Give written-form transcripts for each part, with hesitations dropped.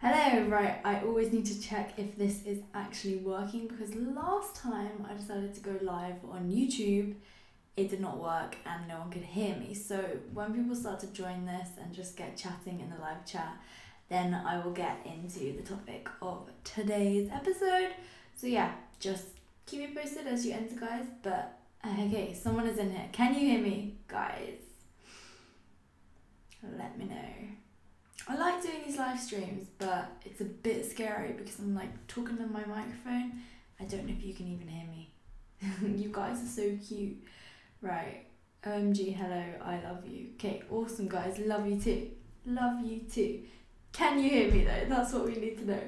Hello, right, I always need to check if this is actually working because last time I decided to go live on YouTube, it did not work and no one could hear me. So when people start to join this and just get chatting in the live chat, then I will get into the topic of today's episode. So yeah, just keep me posted as you enter, guys. But okay, someone is in here. Can you hear me, guys? Let me know. I like doing these live streams, but it's a bit scary because I'm like talking to my microphone. I don't know if you can even hear me. You guys are so cute. Right. OMG, hello, I love you. Okay, awesome guys, love you too. Love you too. Can you hear me though? That's what we need to know.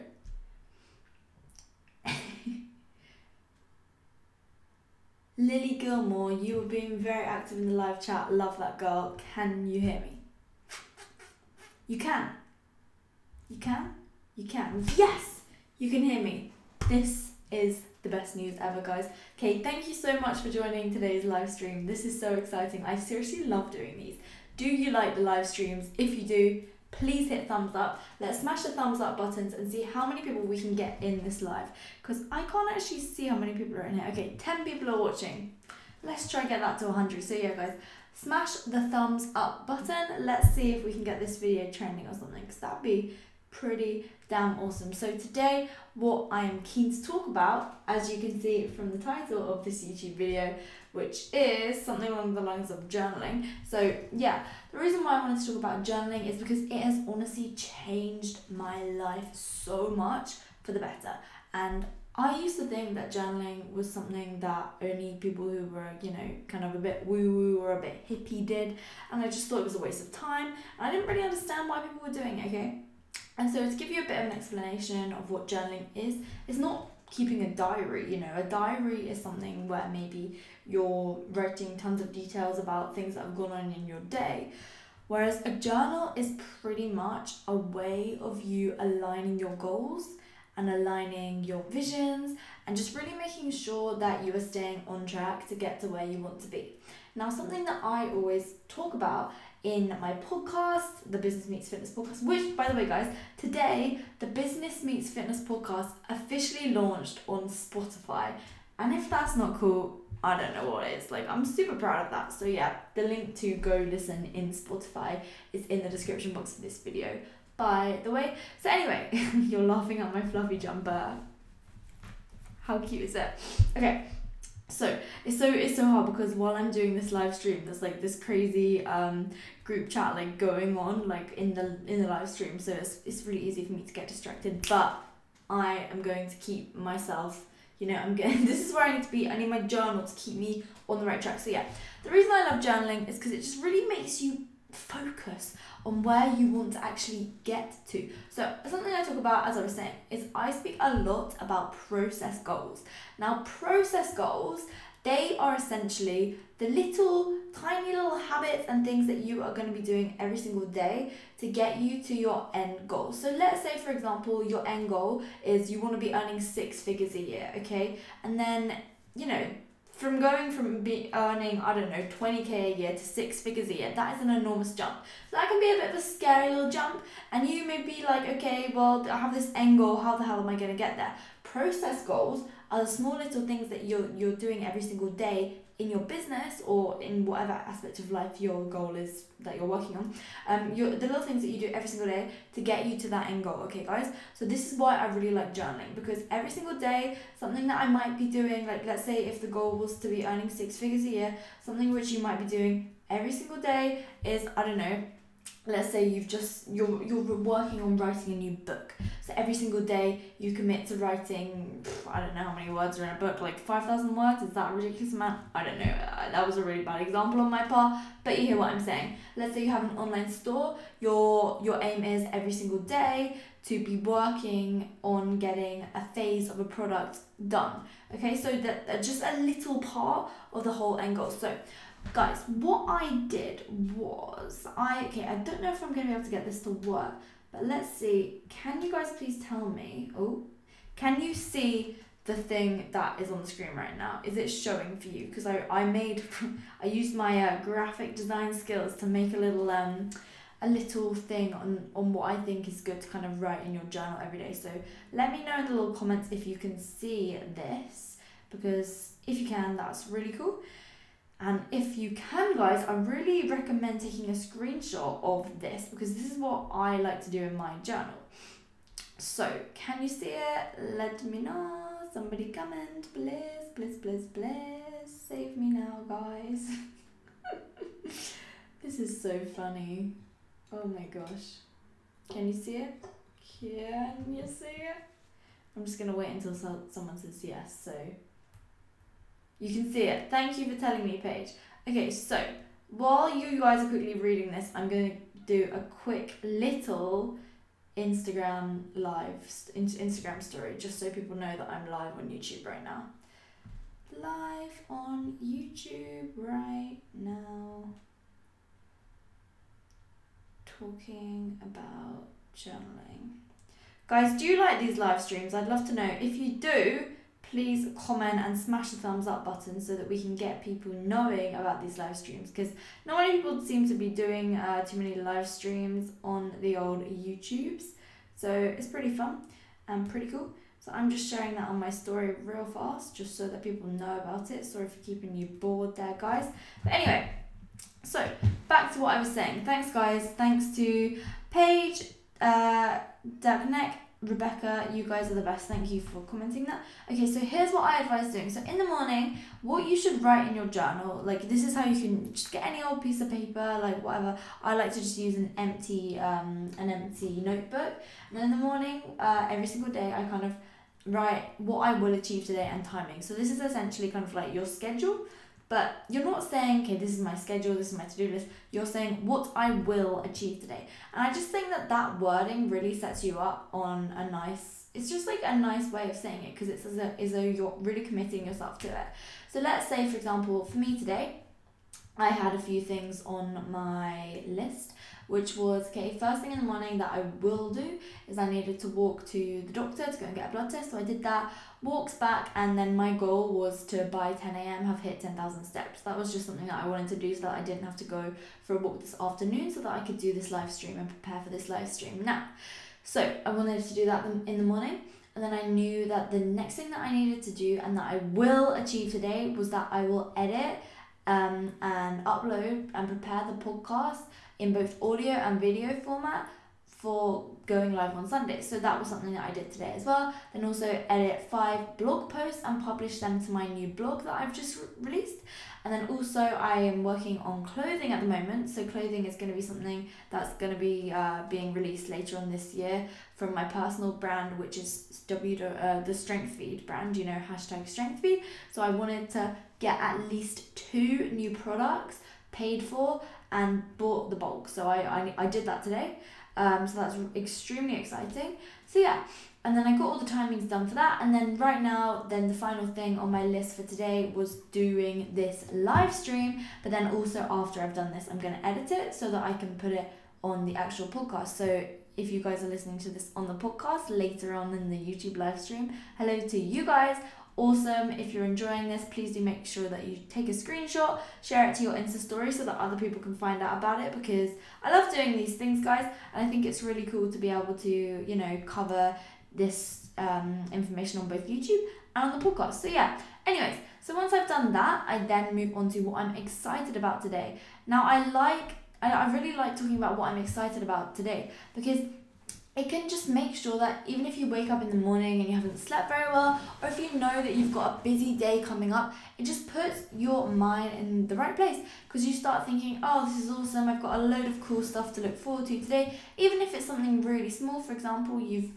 Lily Gilmore, you were being very active in the live chat. Love that girl. Can you hear me? You can. You can? You can. Yes! You can hear me. This is the best news ever, guys. Okay, thank you so much for joining today's live stream. This is so exciting. I seriously love doing these. Do you like the live streams? If you do, please hit thumbs up. Let's smash the thumbs up buttons and see how many people we can get in this live. Because I can't actually see how many people are in here. Okay, 10 people are watching. Let's try and get that to 100. So yeah, guys. Smash the thumbs up button. Let's see if we can get this video trending or something, because that'd be pretty damn awesome. So today, what I am keen to talk about, as you can see from the title of this YouTube video, which is something along the lines of journaling. So yeah, the reason why I wanted to talk about journaling is because it has honestly changed my life so much for the better. And I used to think that journaling was something that only people who were, kind of a bit woo-woo or a bit hippie did, and I just thought it was a waste of time, and I didn't really understand why people were doing it, okay? And so to give you a bit of an explanation of what journaling is, it's not keeping a diary, a diary is something where maybe you're writing tons of details about things that have gone on in your day, whereas a journal is pretty much a way of you aligning your goals and aligning your visions and just really making sure that you are staying on track to get to where you want to be. Now, something that I always talk about in my podcast, the Business Meets Fitness podcast, which, by the way, guys, today, the Business Meets Fitness podcast officially launched on Spotify. And if that's not cool, I don't know what is. Like, I'm super proud of that. So yeah, the link to go listen in Spotify is in the description box of this video, by the way. So anyway, you're laughing at my fluffy jumper. How cute is it? Okay, so it's so hard because while I'm doing this live stream, there's like this crazy group chat like going on like in the live stream. So it's really easy for me to get distracted. But I am going to keep myself. This is where I need to be. I need my journal to keep me on the right track. So yeah, the reason I love journaling is because it just really makes you focus on where you want to actually get to. So something I talk about, as I was saying, is I speak a lot about process goals. Now, process goals, they are essentially the tiny little habits and things that you are going to be doing every single day to get you to your end goal. So let's say, for example, your end goal is you want to be earning 6 figures a year, okay? And then, from going from earning, 20k a year to 6 figures a year, that is an enormous jump. So that can be a bit of a scary little jump, and you may be like, okay, well, I have this end goal, how the hell am I going to get there? Process goals are the small little things that you're doing every single day in your business or in whatever aspect of life your goal is that you're working on. The little things that you do every single day to get you to that end goal, okay guys? So this is why I really like journaling, because every single day, something that I might be doing, like let's say if the goal was to be earning 6 figures a year, something which you might be doing every single day is, let's say you're working on writing a new book. So every single day you commit to writing, I don't know how many words are in a book, like 5,000 words. Is that a ridiculous amount? I don't know. That was a really bad example on my part, but you hear what I'm saying. Let's say you have an online store. Your aim is every single day to be working on getting a phase of a product done. Okay, so that just a little part of the whole end goal. So guys, what I did was, I don't know if I'm going to be able to get this to work, but let's see. Can you guys please tell me, can you see the thing that is on the screen right now? Is it showing for you? Because I used my graphic design skills to make a little a little thing on what I think is good to kind of write in your journal every day. So let me know in the little comments if you can see this, because if you can, that's really cool. And if you can, guys, I really recommend taking a screenshot of this, because this is what I like to do in my journal. So can you see it? Let me know. Somebody comment, please, please, please, please. Save me now, guys. This is so funny. Oh my gosh. Can you see it? Can you see it? I'm just going to wait until someone says yes, so you can see it. Thank you for telling me, Paige. Okay, so while you guys are quickly reading this, I'm going to do a quick little Instagram story, just so people know that I'm live on YouTube right now. Live on YouTube right now, talking about journaling. Guys, do you like these live streams? I'd love to know. If you do, please comment and smash the thumbs up button so that we can get people knowing about these live streams, because not many people seem to be doing too many live streams on the old YouTubes. So it's pretty fun and pretty cool. So I'm just sharing that on my story real fast, just so that people know about it. Sorry for keeping you bored there, guys. But anyway, so back to what I was saying. Thanks, guys. Thanks to Paige, Tickner, Rebecca, you guys are the best. Thank you for commenting that. Okay, so here's what I advise doing. So in the morning, what you should write in your journal, like this is how you can just get any old piece of paper, like whatever. I like to just use an empty notebook. And then in the morning, every single day, I kind of write what I will achieve today and timing. So this is essentially kind of like your schedule. But you're not saying, okay, this is my schedule, this is my to-do list. You're saying what I will achieve today. And I just think that wording really sets you up on a nice, it's just like a nice way of saying it, because it's as though you're really committing yourself to it. So let's say, for example, for me today, I had a few things on my list, which was, okay, first thing in the morning that I will do is I needed to walk to the doctor to go and get a blood test. So I did that, walked back, and then my goal was to by 10 a.m. have hit 10,000 steps. That was just something that I wanted to do so that I didn't have to go for a walk this afternoon, so that I could do this live stream and prepare for this live stream now. So I wanted to do that in the morning. And then I knew that the next thing that I needed to do and that I will achieve today was that I will edit and upload and prepare the podcast in both audio and video format for going live on Sunday. So that was something that I did today as well. Then also edit 5 blog posts and publish them to my new blog that I've just released. And then also I am working on clothing at the moment. So clothing is going to be something that's going to be being released later on this year from my personal brand, which is the Strength Feed brand, you know, hashtag Strength Feed. So I wanted to get at least 2 new products paid for and bought the bulk. So I did that today. So that's extremely exciting. So yeah, and then I got all the timings done for that. And then right now, then the final thing on my list for today was doing this live stream. But then also after I've done this, I'm going to edit it so that I can put it on the actual podcast. So if you guys are listening to this on the podcast later on in the YouTube live stream, hello to you guys. Awesome. If you're enjoying this, please do make sure that you take a screenshot, share it to your Insta story so that other people can find out about it, because I love doing these things, guys, and I think it's really cool to be able to, you know, cover this information on both YouTube and on the podcast. So yeah, anyways, so once I've done that, I then move on to what I'm excited about today. Now I really like talking about what I'm excited about today, because it can just make sure that even if you wake up in the morning and you haven't slept very well, or if you know that you've got a busy day coming up, it just puts your mind in the right place, because you start thinking, oh, this is awesome, I've got a load of cool stuff to look forward to today. Even if it's something really small, for example, you've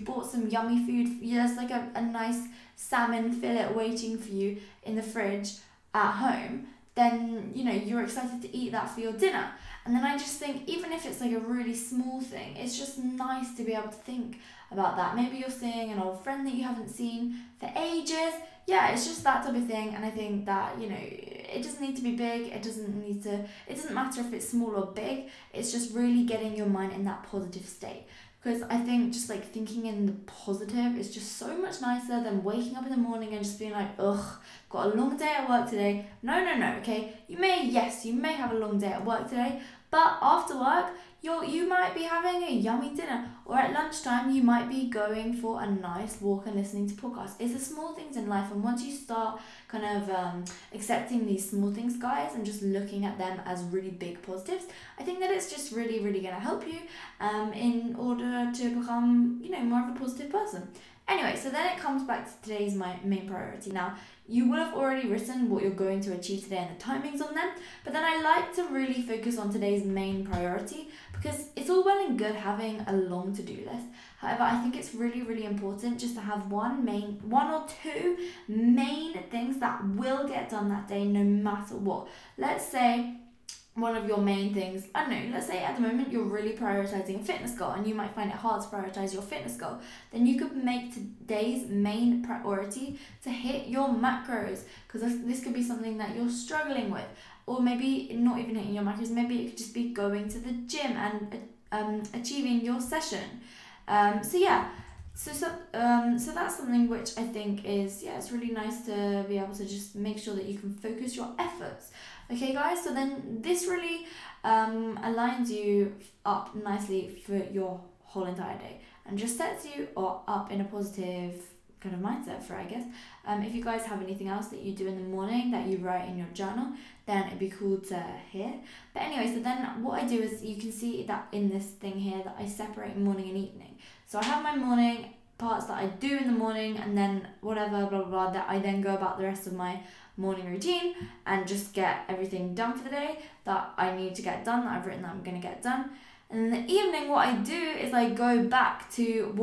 bought some yummy food, there's like a nice salmon fillet waiting for you in the fridge at home, then, you know, you're excited to eat that for your dinner. And then I just think, even if it's like a really small thing, it's just nice to be able to think about that. Maybe you're seeing an old friend that you haven't seen for ages. Yeah, it's just that type of thing. And I think that, you know, it doesn't need to be big. It doesn't matter if it's small or big. It's just really getting your mind in that positive state. Because I think just like thinking in the positive is just so much nicer than waking up in the morning and just being like, ugh, got a long day at work today. No, okay? You may have a long day at work today, but But after work, you might be having a yummy dinner, or at lunchtime you might be going for a nice walk and listening to podcasts. It's the small things in life, and once you start kind of accepting these small things, guys, and just looking at them as really big positives, I think that it's just really, really going to help you in order to become, more of a positive person. Anyway, so then it comes back to today's main priority. Now, you will have already written what you're going to achieve today and the timings on them, but then I like to really focus on today's main priority, because it's all well and good having a long to-do list. However, I think it's really, really important just to have one or two main things that will get done that day no matter what. Let's say one of your main things, I don't know, let's say at the moment you're really prioritizing a fitness goal and you might find it hard to prioritize your fitness goal, then you could make today's main priority to hit your macros, because this could be something that you're struggling with, or maybe not even hitting your macros, maybe it could just be going to the gym and achieving your session. So that's something which I think is, it's really nice to be able to just make sure that you can focus your efforts. Okay, guys, so then this really aligns you up nicely for your whole entire day and just sets you up in a positive kind of mindset for, I guess. If you guys have anything else that you do in the morning that you write in your journal, then it'd be cool to hear. But anyway, so then what I do is, you can see that in this thing here that I separate morning and evening. So I have my morning parts that I do in the morning, and then whatever, blah, blah, blah, that I then go about the rest of my morning routine and just get everything done for the day that I need to get done, that I've written that I'm going to get done. And in the evening, what I do is I go back to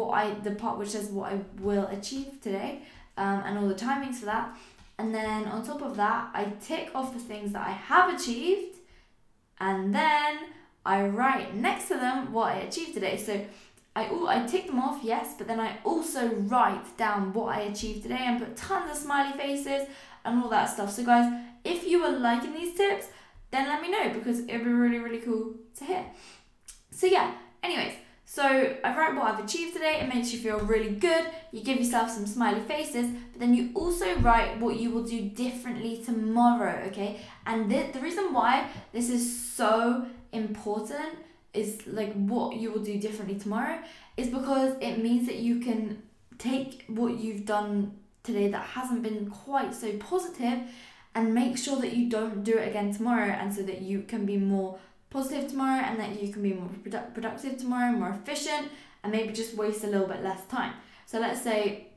the part which says what I will achieve today, and all the timings for that. And then on top of that, I tick off the things that I have achieved, and then I write next to them what I achieved today. So I tick them off, yes, but then I also write down what I achieved today and put tons of smiley faces and all that stuff. So guys, if you are liking these tips, then let me know, because it'd be really, really cool to hear. So yeah, anyways, so I write what I've achieved today. It makes you feel really good. You give yourself some smiley faces, but then you also write what you will do differently tomorrow, okay? And the reason why this is so important is like what you will do differently tomorrow is because it means that you can take what you've done today that hasn't been quite so positive and make sure that you don't do it again tomorrow, and so that you can be more positive tomorrow, and that you can be more productive tomorrow, more efficient, and maybe just waste a little bit less time. So let's say,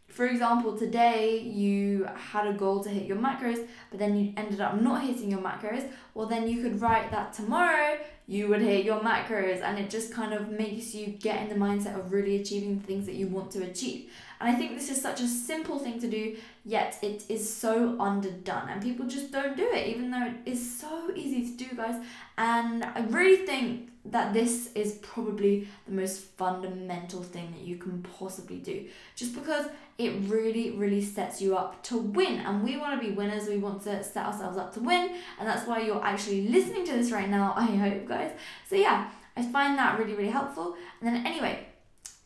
for example, today you had a goal to hit your macros, but then you ended up not hitting your macros. Well, then you could write that tomorrow you would hit your macros, and it just kind of makes you get in the mindset of really achieving the things that you want to achieve. And I think this is such a simple thing to do, yet it is so underdone, and people just don't do it, even though it is so easy to do, guys. And I really think that this is probably the most fundamental thing that you can possibly do, just because it really, really sets you up to win. And we want to be winners. We want to set ourselves up to win. And that's why you're actually listening to this right now, I hope, guys. So yeah, I find that really, really helpful. And then anyway,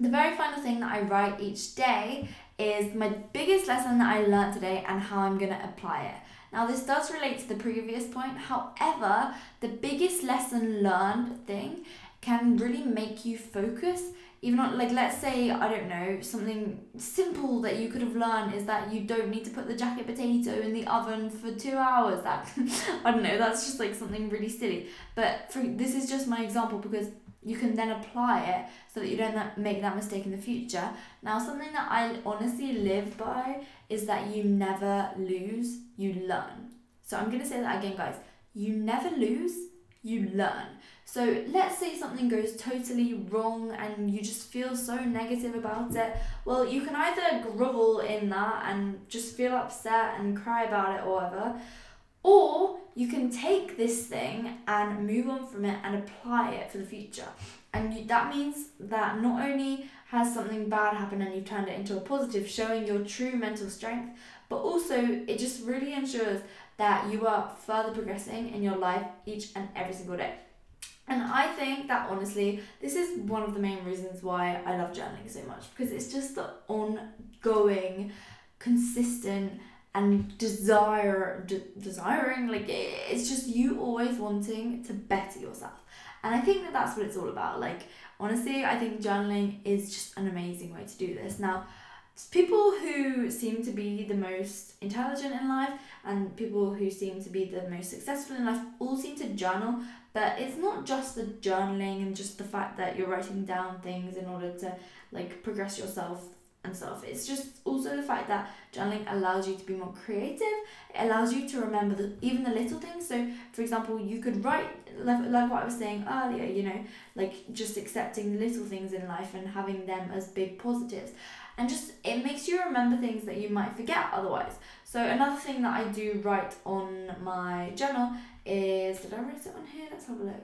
the very final thing that I write each day is my biggest lesson that I learned today and how I'm going to apply it. Now, this does relate to the previous point. However, the biggest lesson learned thing can really make you focus. Even on, like, let's say, I don't know, something simple that you could have learned is that you don't need to put the jacket potato in the oven for 2 hours. That, I don't know, that's just like something really silly. But this is just my example, because you can then apply it so that you don't make that mistake in the future. Now, something that I honestly live by is that you never lose, you learn. So I'm going to say that again, guys. You never lose, you learn. So let's say something goes totally wrong and you just feel so negative about it. Well, you can either grovel in that and just feel upset and cry about it or whatever, or you can take this thing and move on from it and apply it for the future. And that means that not only has something bad happened and you've turned it into a positive, showing your true mental strength, but also it just really ensures that you are further progressing in your life each and every single day. And I think that honestly, this is one of the main reasons why I love journaling so much, because it's just the ongoing, consistent and desiring, like it's just you always wanting to better yourself. And I think that that's what it's all about. Like, honestly, I think journaling is just an amazing way to do this. Now, people who seem to be the most intelligent in life and people who seem to be the most successful in life all seem to journal, but it's not just the journaling and just the fact that you're writing down things in order to like progress yourself and stuff. It's just also the fact that journaling allows you to be more creative. It allows you to remember even the little things. So for example, you could write like what I was saying earlier, you know, like just accepting the little things in life and having them as big positives, and just it makes you remember things that you might forget otherwise. So another thing that I do write on my journal is, did I write it on here? Let's have a look.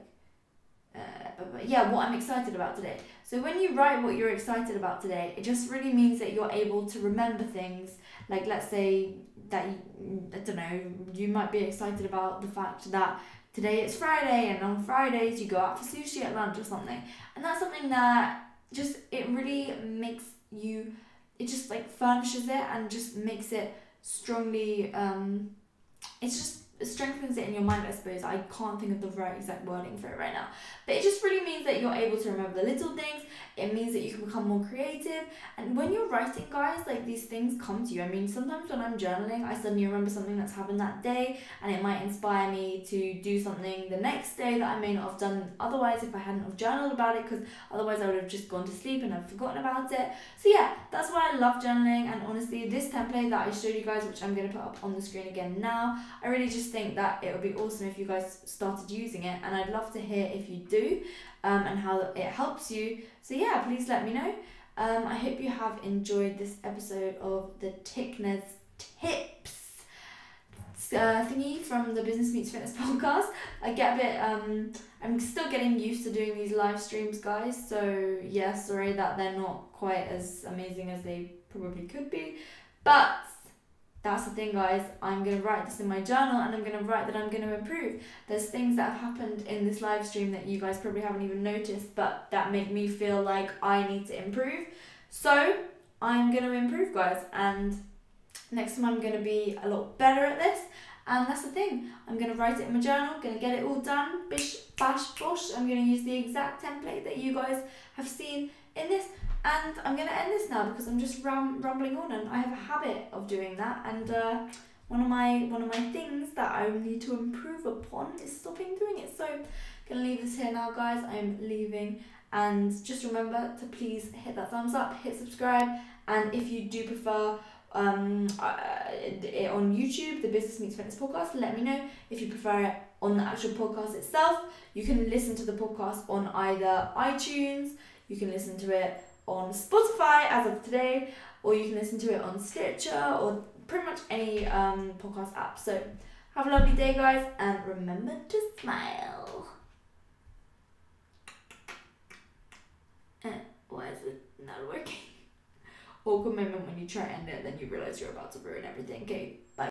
Yeah, what I'm excited about today. So when you write what you're excited about today, it just really means that you're able to remember things. Like, let's say that I don't know, you might be excited about the fact that today it's Friday, and on Fridays you go out for sushi at lunch or something, and that's something that just it really makes you, it just like furnishes it and just makes it strongly it strengthens it in your mind, I suppose. I can't think of the right exact wording for it right now. But it just really means that you're able to remember the little things. It means that you can become more creative. And when you're writing, guys, like these things come to you. I mean, sometimes when I'm journaling, I suddenly remember something that's happened that day, and it might inspire me to do something the next day that I may not have done otherwise if I hadn't have journaled about it, because otherwise I would have just gone to sleep and have forgotten about it. So yeah, that's why I love journaling. And honestly, this template that I showed you guys, which I'm going to put up on the screen again now, I really just think that it would be awesome if you guys started using it, and I'd love to hear if you do, and how it helps you. So yeah, please let me know. I hope you have enjoyed this episode of the Tickner's Tips thingy from the Business Meets Fitness podcast. I get a bit, I'm still getting used to doing these live streams, guys, so yeah, sorry that they're not quite as amazing as they probably could be, but that's the thing, guys. I'm going to write this in my journal, and I'm going to write that I'm going to improve. There's things that have happened in this live stream that you guys probably haven't even noticed, but that make me feel like I need to improve. So I'm going to improve, guys, and next time I'm going to be a lot better at this. And that's the thing. I'm going to write it in my journal, going to get it all done, bish, bash, bosh. I'm going to use the exact template that you guys have seen in this. And I'm going to end this now because I'm just rambling on, and I have a habit of doing that. And one of my things that I need to improve upon is stopping doing it. So I'm going to leave this here now, guys. I'm leaving. And just remember to please hit that thumbs up, hit subscribe. And if you do prefer it on YouTube, the Business Meets Fitness podcast, let me know. If you prefer it on the actual podcast itself, you can listen to the podcast on either iTunes, you can listen to it on Spotify as of today, or you can listen to it on Stitcher or pretty much any podcast app. So have a lovely day, guys, and remember to smile. Why is it not working? Awkward moment when you try to end it, then you realise you're about to ruin everything. Okay, bye.